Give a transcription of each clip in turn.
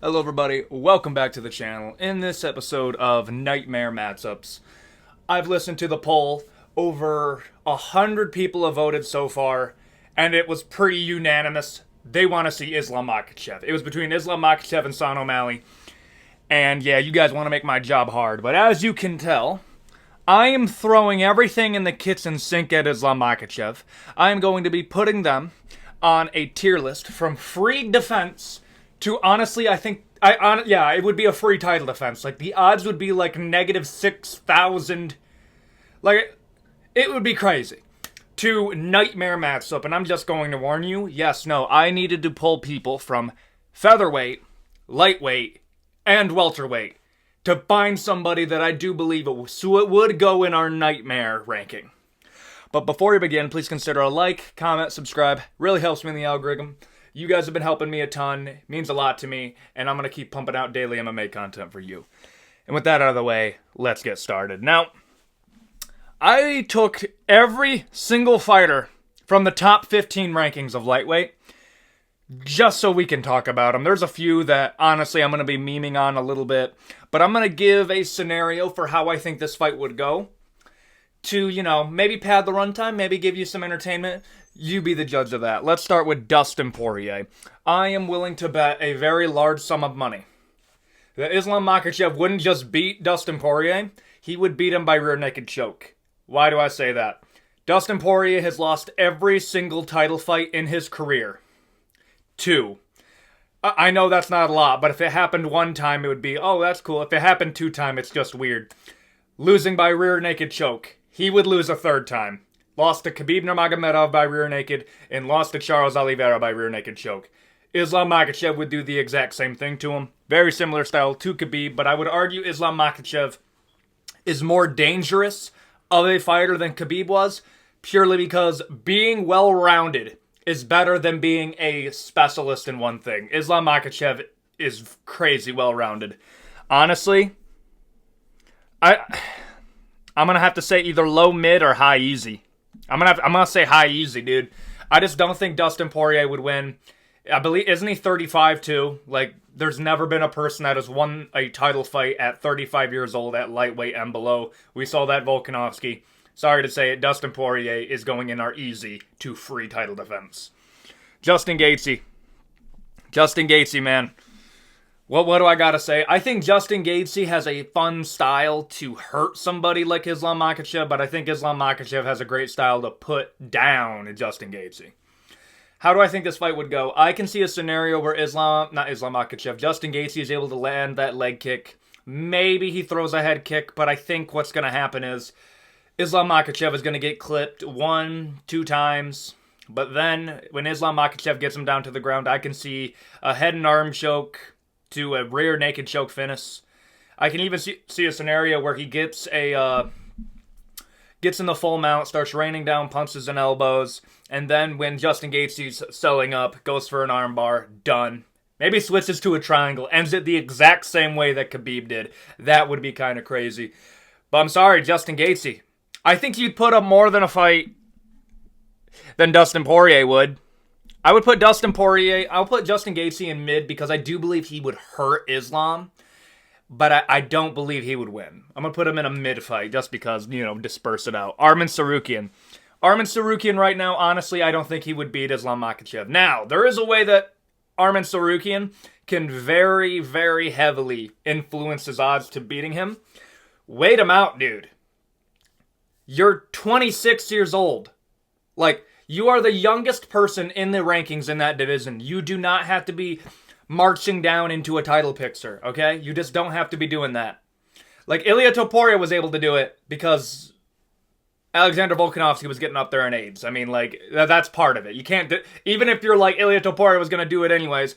Hello everybody, welcome back to the channel. In this episode of Nightmare Matchups, I've listened to the poll. Over 100 people have voted so far, and it was pretty unanimous. They want to see Islam Makhachev. It was between Islam Makhachev and Sean O'Malley. And yeah, you guys want to make my job hard, but as you can tell, I am throwing everything in the kitchen sink at Islam Makhachev. I am going to be putting them on a tier list from free defense to honestly, I think, it would be a free title defense. Like, the odds would be like negative 6,000. Like, it would be crazy. To nightmare matchup, and I'm just going to warn you, yes, no, I needed to pull people from featherweight, lightweight, and welterweight to find somebody that I do believe it would go in our nightmare ranking. But before we begin, please consider a like, comment, subscribe. Really helps me in the algorithm. You guys have been helping me a ton. It means a lot to me, and I'm going to keep pumping out daily MMA content for you. And with that out of the way, let's get started. Now, I took every single fighter from the top 15 rankings of lightweight just so we can talk about them. There's a few that, honestly, I'm going to be memeing on a little bit, but I'm going to give a scenario for how I think this fight would go to, maybe pad the runtime, maybe give you some entertainment. You be the judge of that. Let's start with Dustin Poirier. I am willing to bet a very large sum of money that Islam Makhachev wouldn't just beat Dustin Poirier, he would beat him by rear naked choke. Why do I say that? Dustin Poirier has lost every single title fight in his career. 2. I know that's not a lot, but if it happened one time, it would be, oh, that's cool. If it happened 2 times, it's just weird. Losing by rear naked choke. He would lose a 3rd time. Lost to Khabib Nurmagomedov by rear naked, and lost to Charles Oliveira by rear naked choke. Islam Makhachev would do the exact same thing to him. Very similar style to Khabib, but I would argue Islam Makhachev is more dangerous of a fighter than Khabib was, purely because being well-rounded is better than being a specialist in one thing. Islam Makhachev is crazy well-rounded. Honestly, I'm gonna have to say either low mid or high easy. I'm gonna say high easy, dude. I just don't think Dustin Poirier would win. I believe, isn't he 35 too? Like, there's never been a person that has won a title fight at 35 years old at lightweight and below. We saw that Volkanovski. Sorry to say it, Dustin Poirier is going in our easy to free title defense. Justin Gaethje, man. What do I gotta say? I think Justin Gaethje has a fun style to hurt somebody like Islam Makhachev, but I think Islam Makhachev has a great style to put down Justin Gaethje. How do I think this fight would go? I can see a scenario where Justin Gaethje is able to land that leg kick. Maybe he throws a head kick, but I think what's gonna happen is Islam Makhachev is gonna get clipped 1-2 times. But then, when Islam Makhachev gets him down to the ground, I can see a head and arm choke to a rear naked choke finish. I can even see a scenario where he gets in the full mount, starts raining down punches and elbows, and then when Justin Gaethje's selling up, goes for an armbar, done. Maybe switches to a triangle, ends it the exact same way that Khabib did. That would be kind of crazy. But I'm sorry, Justin Gaethje. I think you'd put up more than a fight than Dustin Poirier would. I'll put Justin Gaethje in mid because I do believe he would hurt Islam, but I don't believe he would win. I'm going to put him in a mid fight just because, disperse it out. Arman Tsarukyan right now, honestly, I don't think he would beat Islam Makhachev. Now, there is a way that Arman Tsarukyan can very, very heavily influence his odds to beating him. Wait him out, dude. You're 26 years old. Like, you are the youngest person in the rankings in that division. You do not have to be marching down into a title picture, okay? You just don't have to be doing that. Like, Ilia Topuria was able to do it because Alexander Volkanovski was getting up there in age. I mean, like, that's part of it. You can't even if you're like, Ilia Topuria was going to do it anyways,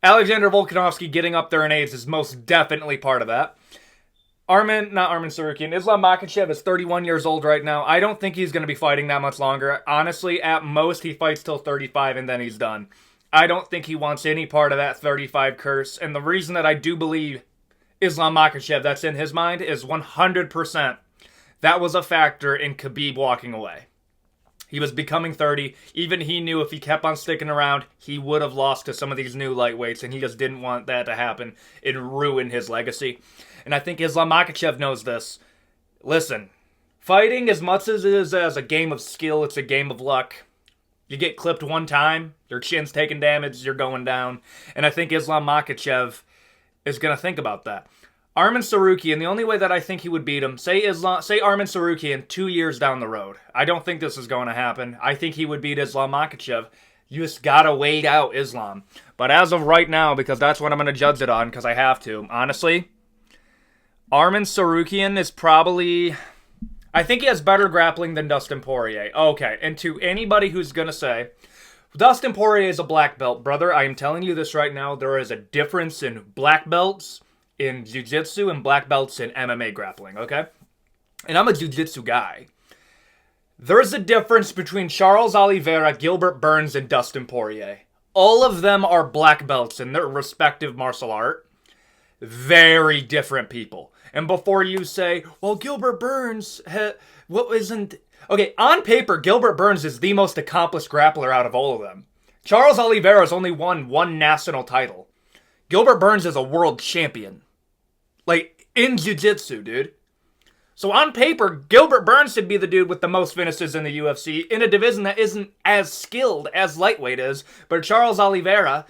Alexander Volkanovski getting up there in age is most definitely part of that. Islam Makhachev is 31 years old right now. I don't think he's going to be fighting that much longer. Honestly, at most, he fights till 35 and then he's done. I don't think he wants any part of that 35 curse. And the reason that I do believe Islam Makhachev that's in his mind is 100% that was a factor in Khabib walking away. He was becoming 30. Even he knew if he kept on sticking around, he would have lost to some of these new lightweights, and he just didn't want that to happen. It'd ruin his legacy. And I think Islam Makhachev knows this. Listen, fighting, as much as it is as a game of skill, it's a game of luck. You get clipped one time, your chin's taking damage, you're going down. And I think Islam Makhachev is going to think about that. Arman Tsarukyan, the only way that I think he would beat him, say Arman Tsarukyan 2 years down the road. I don't think this is going to happen. I think he would beat Islam Makhachev. You just gotta wait out Islam. But as of right now, because that's what I'm going to judge it on, because I have to, honestly, Arman Tsarukyan is probably... I think he has better grappling than Dustin Poirier. Okay, and to anybody who's going to say, Dustin Poirier is a black belt, brother, I am telling you this right now, there is a difference in black belts in jiu-jitsu and black belts in MMA grappling, okay? And I'm a jiu-jitsu guy. There's a difference between Charles Oliveira, Gilbert Burns, and Dustin Poirier. All of them are black belts in their respective martial art. Very different people. And before you say, well, Gilbert Burns, Okay, on paper, Gilbert Burns is the most accomplished grappler out of all of them. Charles Oliveira has only won one national title. Gilbert Burns is a world champion. Like, in jiu-jitsu, dude. So on paper, Gilbert Burns should be the dude with the most finishes in the UFC in a division that isn't as skilled as lightweight is, but Charles Oliveira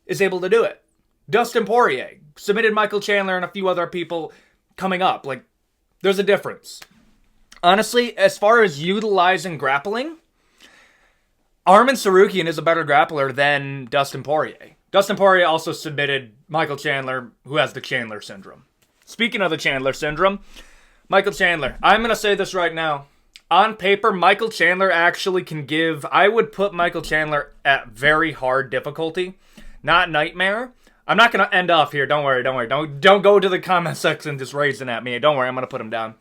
is able to do it. Dustin Poirier submitted Michael Chandler and a few other people coming up. Like, there's a difference. Honestly, as far as utilizing grappling, Arman Tsarukyan is a better grappler than Dustin Poirier. Dustin Poirier also submitted Michael Chandler, who has the Chandler syndrome. Speaking of the Chandler syndrome, Michael Chandler, I'm going to say this right now. On paper, Michael Chandler actually can give... I would put Michael Chandler at very hard difficulty, not nightmare. I'm not going to end off here. Don't worry. Don't go to the comment section just raising at me. Don't worry, I'm going to put him down.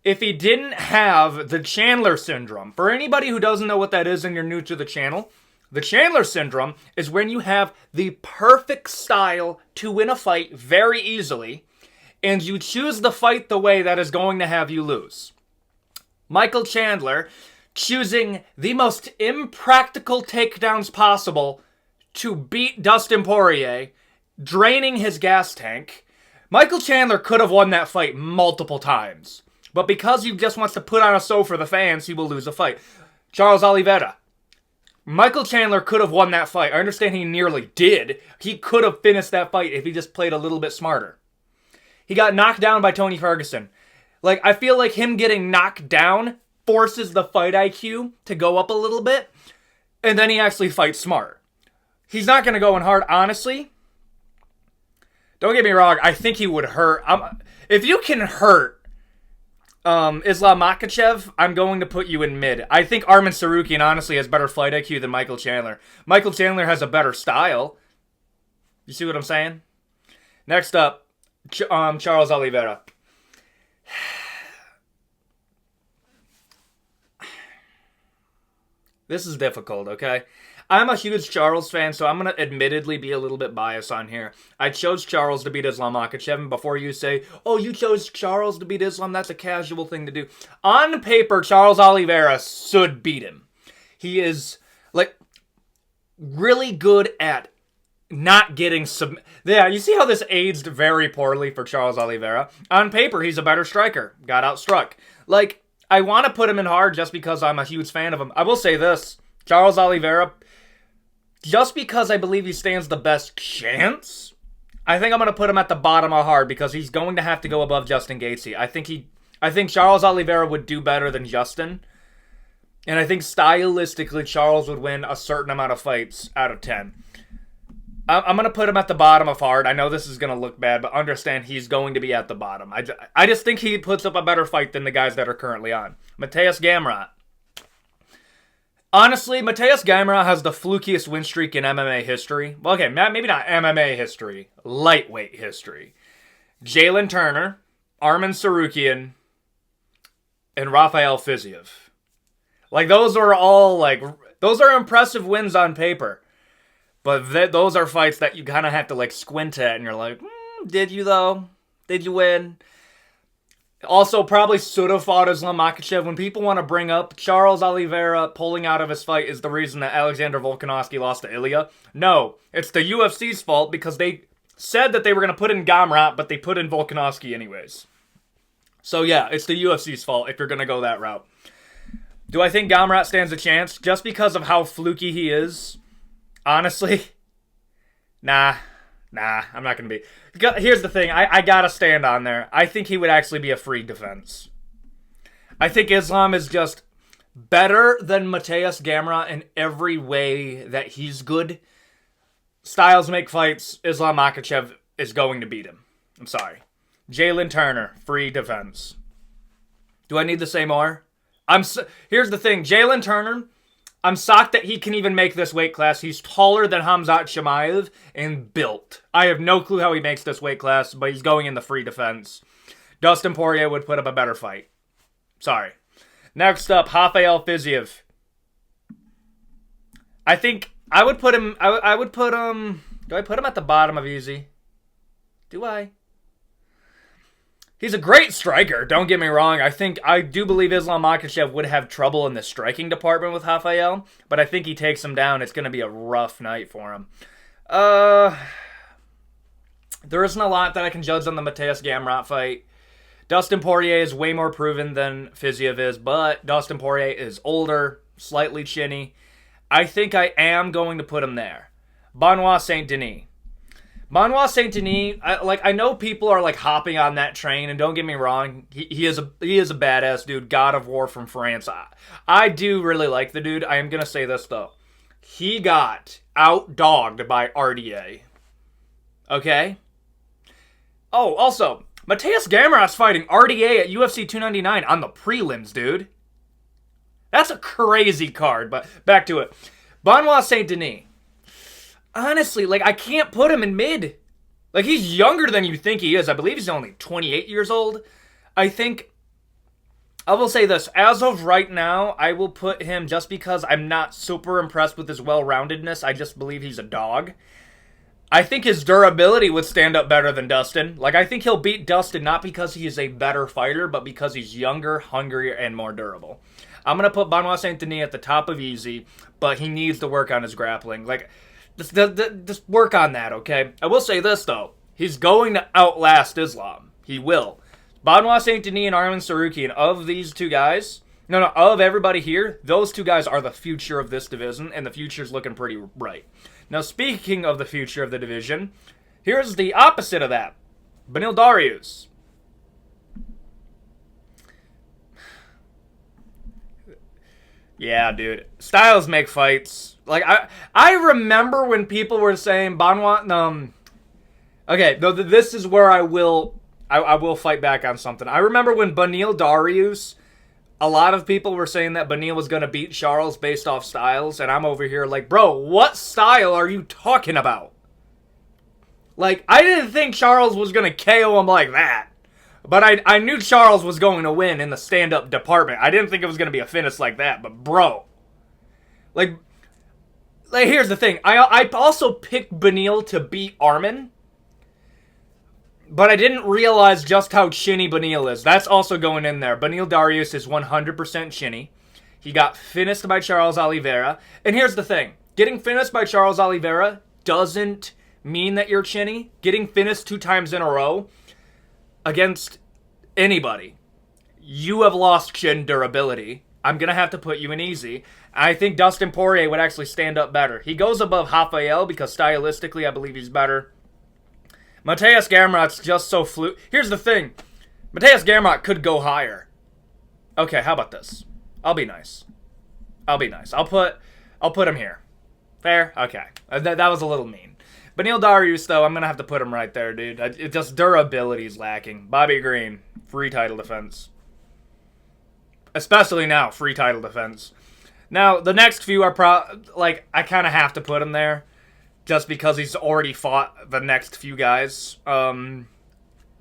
If he didn't have the Chandler syndrome, for anybody who doesn't know what that is and you're new to the channel, the Chandler syndrome is when you have the perfect style to win a fight very easily, and you choose the fight the way that is going to have you lose. Michael Chandler choosing the most impractical takedowns possible to beat Dustin Poirier, draining his gas tank. Michael Chandler could have won that fight multiple times. But because he just wants to put on a show for the fans, he will lose a fight. Charles Oliveira. Michael Chandler could have won that fight. I understand he nearly did. He could have finished that fight if he just played a little bit smarter. He got knocked down by Tony Ferguson. Like, I feel like him getting knocked down forces the fight IQ to go up a little bit, and then he actually fights smart. He's not going to go in hard, honestly. Don't get me wrong, I think he would hurt. If you can hurt Islam Makhachev, I'm going to put you in mid. I think Arman Tsarukyan honestly has better fight IQ than Michael Chandler. Michael Chandler has a better style. You see what I'm saying? Next up, Charles Oliveira. This is difficult, okay? I'm a huge Charles fan, so I'm going to admittedly be a little bit biased on here. I chose Charles to beat Islam Makhachev, and before you say, oh, you chose Charles to beat Islam, that's a casual thing to do. On paper, Charles Oliveira should beat him. He is, like, really good at not getting Yeah, you see how this aged very poorly for Charles Oliveira? On paper, he's a better striker. Got outstruck. Like, I want to put him in hard just because I'm a huge fan of him. I will say this. Charles Oliveira, just because I believe he stands the best chance, I think I'm going to put him at the bottom of hard because he's going to have to go above Justin Gaethje. I think Charles Oliveira would do better than Justin. And I think stylistically, Charles would win a certain amount of fights out of 10. I'm going to put him at the bottom of hard. I know this is going to look bad, but understand he's going to be at the bottom. I just think he puts up a better fight than the guys that are currently on. Mateusz Gamrot. Honestly, Mateusz Gamrot has the flukiest win streak in MMA history. Well, okay, maybe not MMA history. Lightweight history. Jalen Turner, Arman Tsarukyan, and Rafael Fiziev. Like, those are impressive wins on paper. But those are fights that you kind of have to, like, squint at, and you're like, did you, though? Did you win? Also, probably should have fought Islam Makhachev. When people want to bring up Charles Oliveira pulling out of his fight is the reason that Alexander Volkanovski lost to Ilya. No, it's the UFC's fault because they said that they were going to put in Gamrot, but they put in Volkanovski anyways. So yeah, it's the UFC's fault if you're going to go that route. Do I think Gamrot stands a chance? Just because of how fluky he is? Honestly, nah, I'm not going to be. Here's the thing, I got to stand on there. I think he would actually be a free defense. I think Islam is just better than Mateusz Gamrot in every way that he's good. Styles make fights. Islam Makhachev is going to beat him. I'm sorry. Jalen Turner, free defense. Do I need to say more? Here's the thing, Jalen Turner, I'm shocked that he can even make this weight class. He's taller than Khamzat Chimaev and built. I have no clue how he makes this weight class, but he's going in the free defense. Dustin Poirier would put up a better fight. Sorry. Next up, Rafael Fiziev. I think I would put him. I would put him. Do I put him at the bottom of easy? Do I? He's a great striker, don't get me wrong. I do believe Islam Makhachev would have trouble in the striking department with Rafael, but I think he takes him down. It's going to be a rough night for him. There isn't a lot that I can judge on the Mateusz Gamrot fight. Dustin Poirier is way more proven than Fiziev is, but Dustin Poirier is older, slightly chinny. I think I am going to put him there. Benoit Saint-Denis. Benoit Saint-Denis, I know people are like hopping on that train, and don't get me wrong, he is a badass dude, God of War from France. I do really like the dude. I am gonna say this though, he got outdogged by RDA. Okay. Oh, also, Mateusz Gamrot's fighting RDA at UFC 299 on the prelims, dude. That's a crazy card. But back to it, Benoit Saint-Denis. Honestly, I can't put him in mid. He's younger than you think he is. I believe he's only 28 years old. I will say this. As of right now, I will put him just because I'm not super impressed with his well-roundedness. I just believe he's a dog. I think his durability would stand up better than Dustin. I think he'll beat Dustin not because he's a better fighter, but because he's younger, hungrier, and more durable. I'm going to put Benoit Saint-Denis at the top of easy, but he needs to work on his grappling. Just work on that, okay? I will say this, though. He's going to outlast Islam. He will. Benoit Saint-Denis and Arman Tsarukyan, of these two guys, of everybody here, those two guys are the future of this division, and the future's looking pretty bright. Now, speaking of the future of the division, here's the opposite of that. Beneil Dariush. Yeah, dude. Styles make fights. I remember when people were saying Benoit. Okay, this is where I will fight back on something. I remember when Beneil Dariush, a lot of people were saying that Beneil was going to beat Charles based off styles, and I'm over here bro, what style are you talking about? I didn't think Charles was going to KO him like that. But I knew Charles was going to win in the stand-up department. I didn't think it was going to be a finish like that. But, bro. Here's the thing. I also picked Beneil to beat Arman. But I didn't realize just how chinny Beneil is. That's also going in there. Beneil Dariush is 100% chinny. He got finished by Charles Oliveira. And here's the thing. Getting finished by Charles Oliveira doesn't mean that you're chinny. Getting finished 2 times in a row against anybody, you have lost chin durability. I'm going to have to put you in easy. I think Dustin Poirier would actually stand up better. He goes above Rafael because stylistically I believe he's better. Mateusz Gamrot's just so Here's the thing. Mateusz Gamrot could go higher. Okay, how about this? I'll be nice. I'll put him here. Fair? Okay. That was a little mean. Beneil Dariush, though, I'm going to have to put him right there, dude. It just durability is lacking. Bobby Green, free title defense. Especially now, free title defense. Now, the next few are I kind of have to put him there. Just because he's already fought the next few guys. Bobby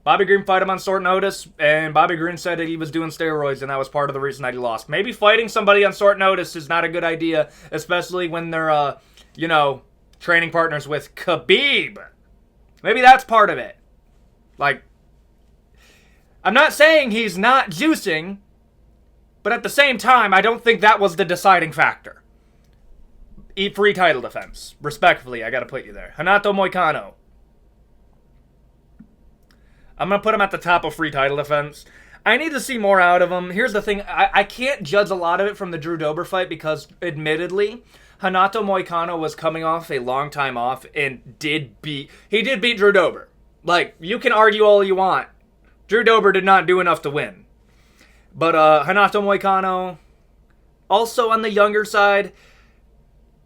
Green fought him on short notice, and Bobby Green said that he was doing steroids, and that was part of the reason that he lost. Maybe fighting somebody on short notice is not a good idea, especially when they're, training partners with Khabib. Maybe that's part of it. I'm not saying he's not juicing, but at the same time, I don't think that was the deciding factor. Eat free title defense. Respectfully, I gotta put you there. Renato Moicano. I'm gonna put him at the top of free title defense. I need to see more out of him. Here's the thing. I can't judge a lot of it from the Drew Dober fight because, admittedly, Renato Moicano was coming off a long time off and did beat Drew Dober. Like, you can argue all you want. Drew Dober did not do enough to win. But Renato Moicano, also on the younger side,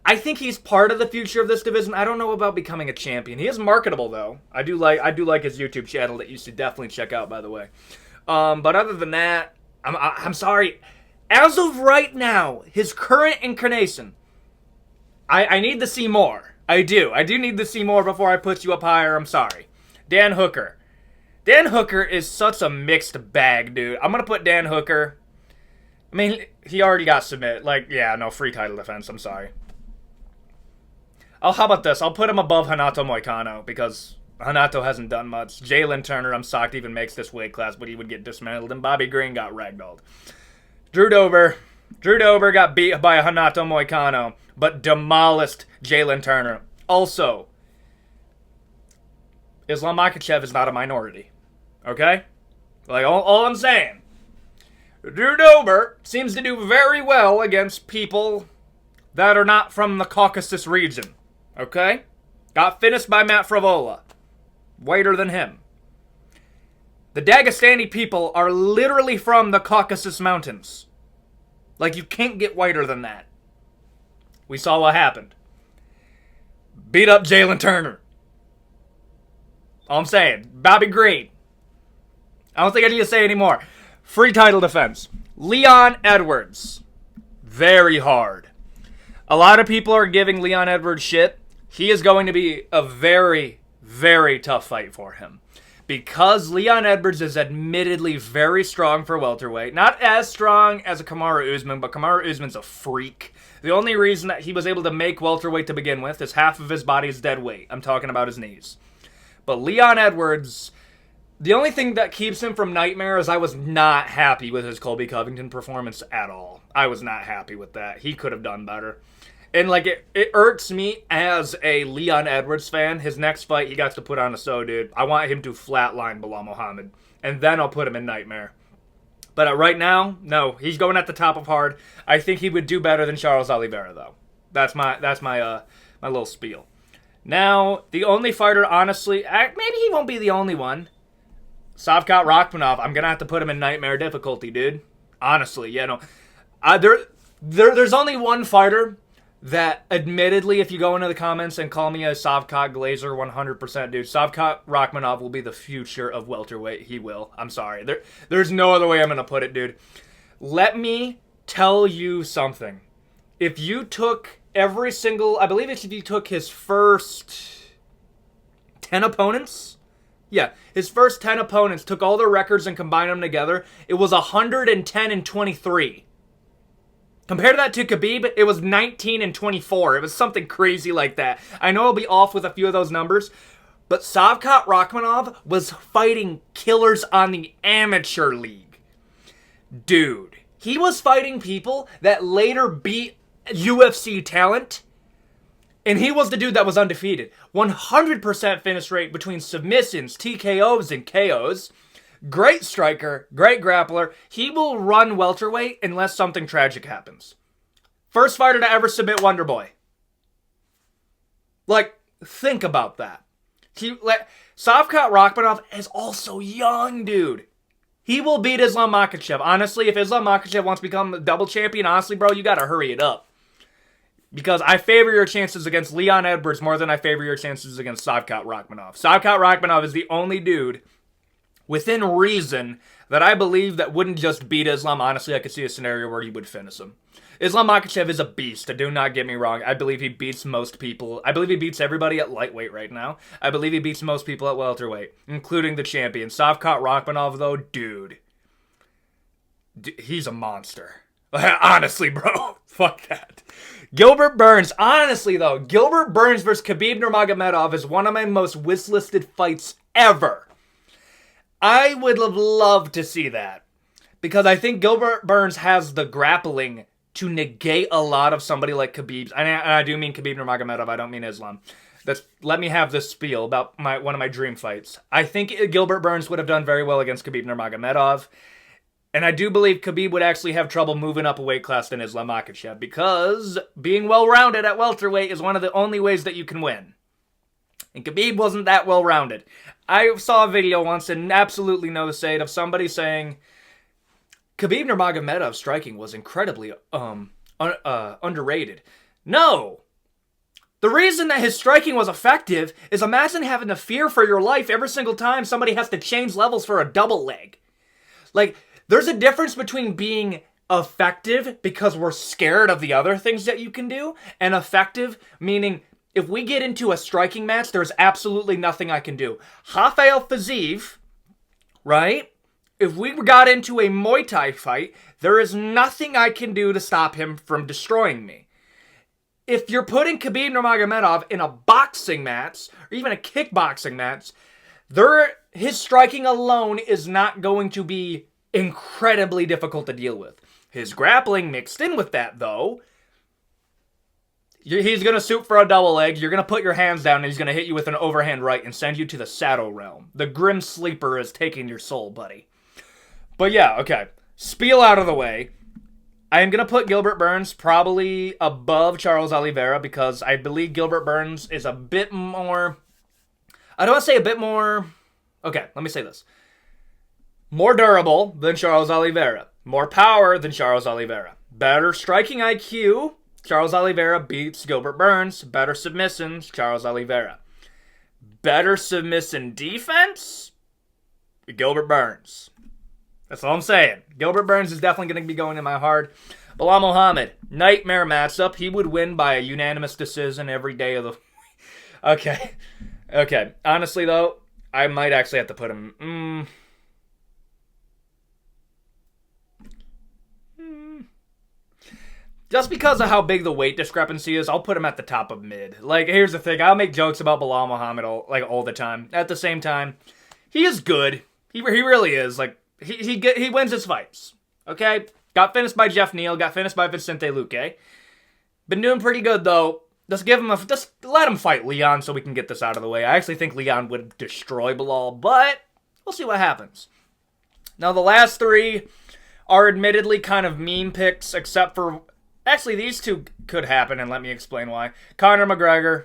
I think he's part of the future of this division. I don't know about becoming a champion. He is marketable, though. I do like his YouTube channel that you should definitely check out, by the way. But other than that, I'm sorry. As of right now, his current incarnation, I need to see more. I do need to see more before I put you up higher. I'm sorry. Dan Hooker. Dan Hooker is such a mixed bag, dude. I'm going to put Dan Hooker. I mean, he already got submitted. Like, yeah, no, free title defense. I'm sorry. Oh, how about this? I'll put him above Renato Moicano because Renato hasn't done much. Jalen Turner, I'm shocked, even makes this weight class, but he would get dismantled. And Bobby Green got ragdolled. Drew Dober got beat by Renato Moicano, but demolished Jalen Turner. Also, Islam Makhachev is not a minority. Okay? Like, all I'm saying. Drew Dober seems to do very well against people that are not from the Caucasus region. Okay? Got finished by Matt Favola. Whiter than him. The Dagestani people are literally from the Caucasus Mountains. Like, you can't get whiter than that. We saw what happened. Beat up Jalen Turner. All I'm saying. Bobby Green. I don't think I need to say any more. Free title defense. Leon Edwards. Very hard. A lot of people are giving Leon Edwards shit. He is going to be a very, very tough fight for him. Because Leon Edwards is admittedly very strong for welterweight. Not as strong as a Kamaru Usman, but Kamaru Usman's a freak. The only reason that he was able to make welterweight to begin with is half of his body is dead weight. I'm talking about his knees. But Leon Edwards, the only thing that keeps him from Nightmare is I was not happy with his Colby Covington performance at all. I was not happy with that. He could have done better. And, like, it irks me as a Leon Edwards fan. His next fight, he got to put on a show, dude. I want him to flatline Bilal Muhammad. And then I'll put him in Nightmare. But right now, no. He's going at the top of hard. I think he would do better than Charles Oliveira, though. That's my little spiel. Now, the only fighter, honestly, maybe he won't be the only one. Shavkat Rakhmonov, I'm going to have to put him in Nightmare difficulty, dude. Honestly, yeah, no. There's only one fighter that, admittedly, if you go into the comments and call me a Shavkat Glazer 100%, dude, Shavkat Rakhmonov will be the future of welterweight. He will. I'm sorry. There's no other way I'm going to put it, dude. Let me tell you something. If you took every single, I believe if you took his first 10 opponents, yeah, his first 10 opponents, took all their records and combined them together, it was 110-23. Compared to that to Khabib, it was 19-24. It was something crazy like that. I know I'll be off with a few of those numbers, but Shavkat Rakhmonov was fighting killers on the amateur league. Dude, he was fighting people that later beat UFC talent, and he was the dude that was undefeated. 100% finish rate between submissions, TKOs, and KOs. Great striker, great grappler. He will run welterweight unless something tragic happens. First fighter to ever submit Wonderboy. Like, think about that. Shavkat Rakhmonov is also young, dude. He will beat Islam Makhachev. Honestly, if Islam Makhachev wants to become a double champion, honestly, bro, you gotta hurry it up. Because I favor your chances against Leon Edwards more than I favor your chances against Shavkat Rakhmonov. Shavkat Rakhmonov is the only dude within reason that I believe that wouldn't just beat Islam. Honestly, I could see a scenario where he would finish him. Islam Makhachev is a beast. Do not get me wrong. I believe he beats most people. I believe he beats everybody at lightweight right now. I believe he beats most people at welterweight, including the champion. Shavkat Rakhmonov, though, dude. He's a monster. Honestly, bro. Fuck that. Gilbert Burns. Honestly, though, Gilbert Burns versus Khabib Nurmagomedov is one of my most wish-listed fights ever. I would have loved to see that. Because I think Gilbert Burns has the grappling to negate a lot of somebody like Khabib. And I do mean Khabib Nurmagomedov, I don't mean Islam. Let me have this spiel about one of my dream fights. I think Gilbert Burns would have done very well against Khabib Nurmagomedov. And I do believe Khabib would actually have trouble moving up a weight class than Islam Makhachev, because being well-rounded at welterweight is one of the only ways that you can win. And Khabib wasn't that well-rounded. I saw a video once, and absolutely no shade, of somebody saying Khabib Nurmagomedov's striking was incredibly underrated. No! The reason that his striking was effective is, imagine having to fear for your life every single time somebody has to change levels for a double leg. Like, there's a difference between being effective because we're scared of the other things that you can do, and effective meaning if we get into a striking match, there's absolutely nothing I can do. Rafael Fiziev, right? If we got into a Muay Thai fight, there is nothing I can do to stop him from destroying me. If you're putting Khabib Nurmagomedov in a boxing match, or even a kickboxing match, his striking alone is not going to be incredibly difficult to deal with. His grappling mixed in with that, though, he's going to shoot for a double leg, you're going to put your hands down, and he's going to hit you with an overhand right and send you to the shadow realm. The Grim Sleeper is taking your soul, buddy. But yeah, okay. Spiel out of the way. I am going to put Gilbert Burns probably above Charles Oliveira, because I believe Gilbert Burns is a bit more... I don't want to say a bit more... Okay, let me say this. More durable than Charles Oliveira. More power than Charles Oliveira. Better striking IQ. Charles Oliveira beats Gilbert Burns. Better submissions. Charles Oliveira. Better submission defense. Gilbert Burns. That's all I'm saying. Gilbert Burns is definitely going to be going in my heart. Bilal Muhammad. Nightmare matchup. He would win by a unanimous decision every day of the... Okay. Okay. Honestly, though, I might actually have to put him... Just because of how big the weight discrepancy is, I'll put him at the top of mid. Like, here's the thing. I'll make jokes about Bilal Muhammad all the time. At the same time, he is good. He really is. Like, he wins his fights. Okay? Got finished by Jeff Neal. Got finished by Vicente Luque. Been doing pretty good, though. Just let him fight Leon so we can get this out of the way. I actually think Leon would destroy Bilal, but we'll see what happens. Now, the last three are admittedly kind of meme picks, except for... Actually, these two could happen, and let me explain why. Conor McGregor.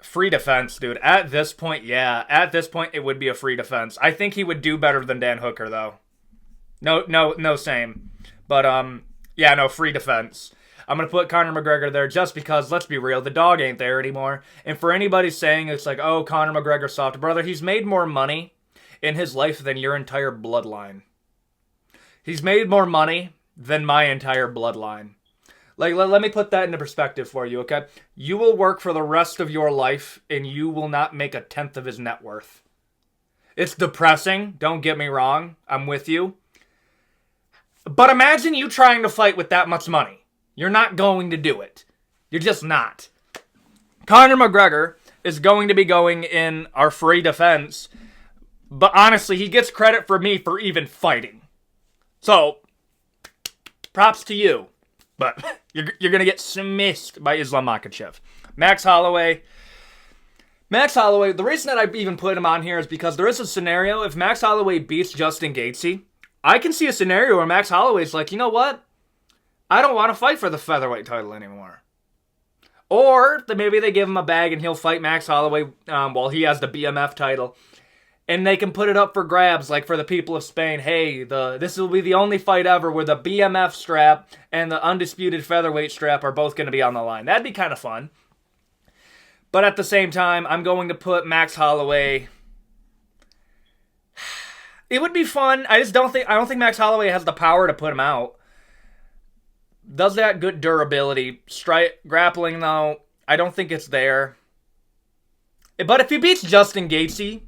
Free defense, dude. At this point, yeah. At this point, it would be a free defense. I think he would do better than Dan Hooker, though. No, same. But, yeah, no, free defense. I'm going to put Conor McGregor there just because, let's be real, the dog ain't there anymore. And for anybody saying it's like, oh, Conor McGregor soft, brother, he's made more money in his life than your entire bloodline. He's made more money than my entire bloodline. Like, let me put that into perspective for you, okay? You will work for the rest of your life, and you will not make a tenth of his net worth. It's depressing, don't get me wrong. I'm with you. But imagine you trying to fight with that much money. You're not going to do it. You're just not. Conor McGregor is going to be going in our free defense, but honestly, he gets credit for me for even fighting. So... props to you, but you're going to get smashed by Islam Makhachev. Max Holloway, the reason that I even put him on here is because there is a scenario, if Max Holloway beats Justin Gaethje, I can see a scenario where Max Holloway's like, you know what? I don't want to fight for the featherweight title anymore. Or maybe they give him a bag and he'll fight Max Holloway while he has the BMF title. And they can put it up for grabs, like for the people of Spain. Hey, this will be the only fight ever where the BMF strap and the undisputed featherweight strap are both going to be on the line. That'd be kind of fun. But at the same time, I'm going to put Max Holloway. It would be fun. I don't think Max Holloway has the power to put him out. Does that good durability. Grappling, though, I don't think it's there. But if he beats Justin Gaethje...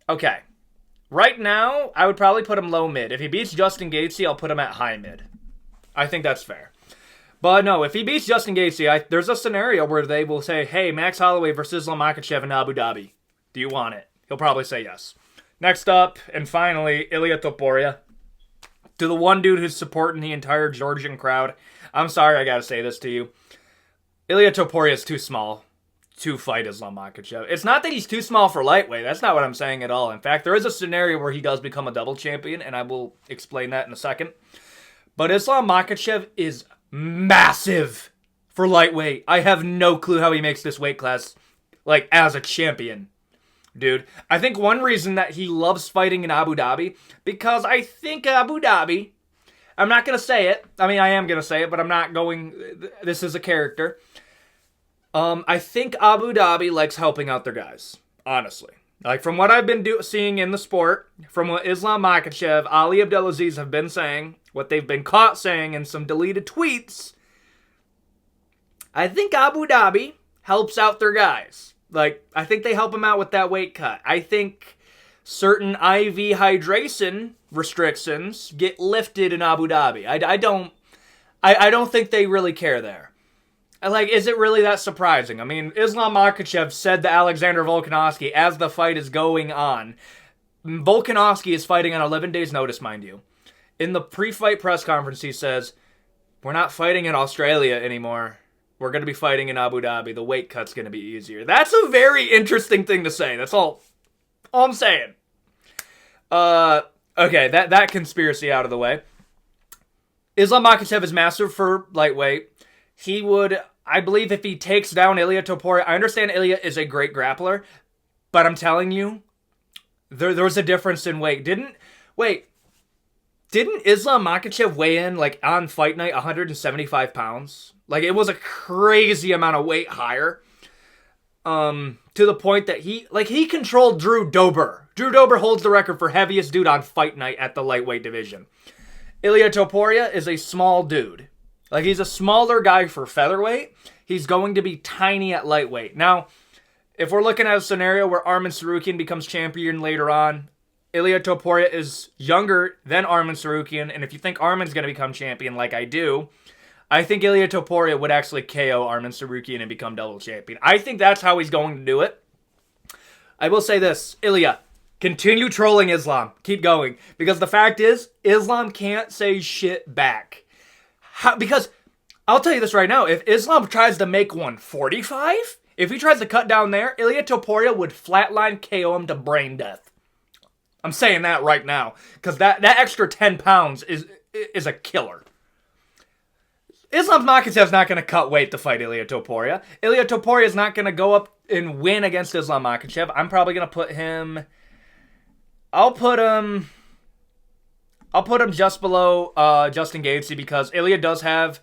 Okay. Right now, I would probably put him low mid. If he beats Justin Gaethje, I'll put him at high mid. I think that's fair. But no, if he beats Justin Gaethje, there's a scenario where they will say, hey, Max Holloway versus Islam Makhachev in Abu Dhabi. Do you want it? He'll probably say yes. Next up, and finally, Ilia Topuria. To the one dude who's supporting the entire Georgian crowd, I'm sorry I gotta say this to you. Ilia Topuria is too small to fight Islam Makhachev. It's not that he's too small for lightweight. That's not what I'm saying at all. In fact, there is a scenario where he does become a double champion, and I will explain that in a second. But Islam Makhachev is massive for lightweight. I have no clue how he makes this weight class, like, as a champion. Dude, I think one reason that he loves fighting in Abu Dhabi, because I think Abu Dhabi, I'm not going to say it. I mean, I am going to say it, but I'm not going, this is a character. I think Abu Dhabi likes helping out their guys, honestly. Like, from what I've been seeing in the sport, from what Islam Makhachev, Ali Abdelaziz have been saying, what they've been caught saying in some deleted tweets, I think Abu Dhabi helps out their guys. Like, I think they help them out with that weight cut. I think certain IV hydration restrictions get lifted in Abu Dhabi. I don't think they really care there. Like, is it really that surprising? I mean, Islam Makhachev said to Alexander Volkanovski as the fight is going on. Volkanovski is fighting on 11 days' notice, mind you. In the pre-fight press conference, he says, "We're not fighting in Australia anymore. We're going to be fighting in Abu Dhabi. The weight cut's going to be easier." That's a very interesting thing to say. That's all I'm saying. Okay, that conspiracy out of the way. Islam Makhachev is massive for lightweight. He would, I believe, if he takes down Ilia Topuria, I understand Ilia is a great grappler, but I'm telling you, there's a difference in weight. Didn't Islam Makhachev weigh in, like, on fight night 175 pounds? Like, it was a crazy amount of weight higher. To the point that he controlled Drew Dober. Drew Dober holds the record for heaviest dude on fight night at the lightweight division. Ilia Topuria is a small dude. Like, he's a smaller guy for featherweight. He's going to be tiny at lightweight. Now, if we're looking at a scenario where Arman Tsarukyan becomes champion later on, Ilia Topuria is younger than Arman Tsarukyan, and if you think Arman's going to become champion like I do, I think Ilia Topuria would actually KO Arman Tsarukyan and become double champion. I think that's how he's going to do it. I will say this, Ilia, continue trolling Islam. Keep going. Because the fact is, Islam can't say shit back. Because, I'll tell you this right now, if Islam tries to make 145, if he tries to cut down there, Ilia Topuria would flatline KO him to brain death. I'm saying that right now. Because that extra 10 pounds is a killer. Islam Makhachev's not going to cut weight to fight Ilia Topuria. Ilia Topuria is not going to go up and win against Islam Makhachev. I'm probably going to put him... I'll put him just below Justin Gaethje because Ilia does have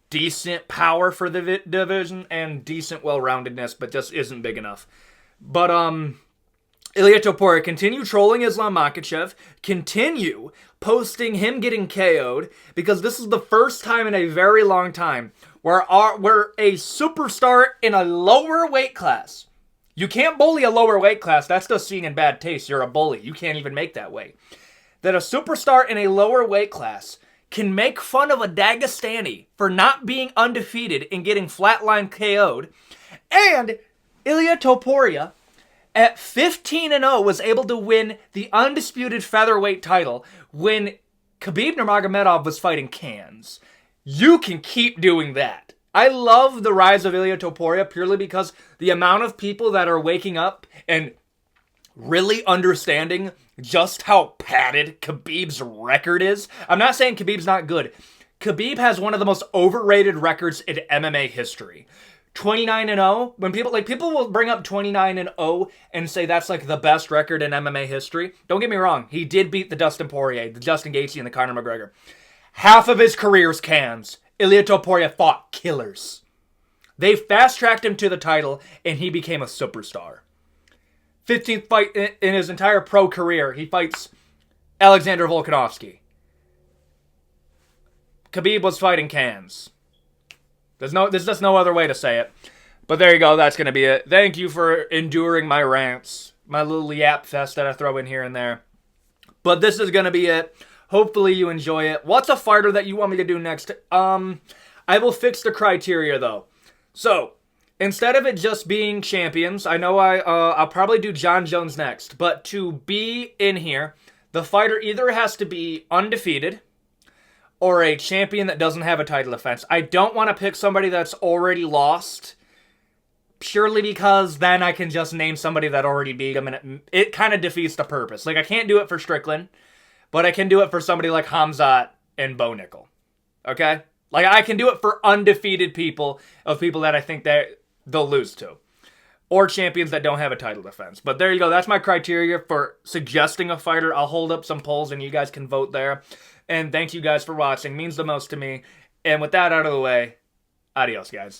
decent power for the division and decent well-roundedness, but just isn't big enough. But Ilia Topuria, continue trolling Islam Makhachev, continue posting him getting KO'd, because this is the first time in a very long time where a superstar in a lower weight class. You can't bully a lower weight class. That's just seen in bad taste. You're a bully. You can't even make that weight. That a superstar in a lower weight class can make fun of a Dagestani for not being undefeated and getting flatline KO'd. And Ilia Topuria, at 15-0, was able to win the undisputed featherweight title when Khabib Nurmagomedov was fighting cans. You can keep doing that. I love the rise of Ilia Topuria purely because the amount of people that are waking up and really understanding just how padded Khabib's record is. I'm not saying Khabib's not good. Khabib has one of the most overrated records in MMA history. 29-0. When people will bring up 29-0 and say that's like the best record in MMA history. Don't get me wrong. He did beat the Dustin Poirier, the Justin Gaethje, and the Conor McGregor. Half of his career's cans. Ilia Topuria fought killers. They fast-tracked him to the title, and he became a superstar. 15th fight in his entire pro career, he fights Alexander Volkanovski. Khabib was fighting cans. There's just no other way to say it. But there you go, that's going to be it. Thank you for enduring my rants, my little yap fest that I throw in here and there. But this is going to be it. Hopefully you enjoy it. What's a fighter that you want me to do next? I will fix the criteria, though. So, Instead of it just being champions, I know I'll probably do John Jones next, but to be in here, the fighter either has to be undefeated or a champion that doesn't have a title defense. I don't want to pick somebody that's already lost, purely because then I can just name somebody that already beat him, and it kind of defeats the purpose. Like, I can't do it for Strickland, but I can do it for somebody like Hamzat and Bo Nickel. Okay? Like, I can do it for undefeated people, of people that I think that they'll lose to. Or champions that don't have a title defense. But there you go. That's my criteria for suggesting a fighter. I'll hold up some polls and you guys can vote there. And thank you guys for watching. It means the most to me. And with that out of the way, adios, guys.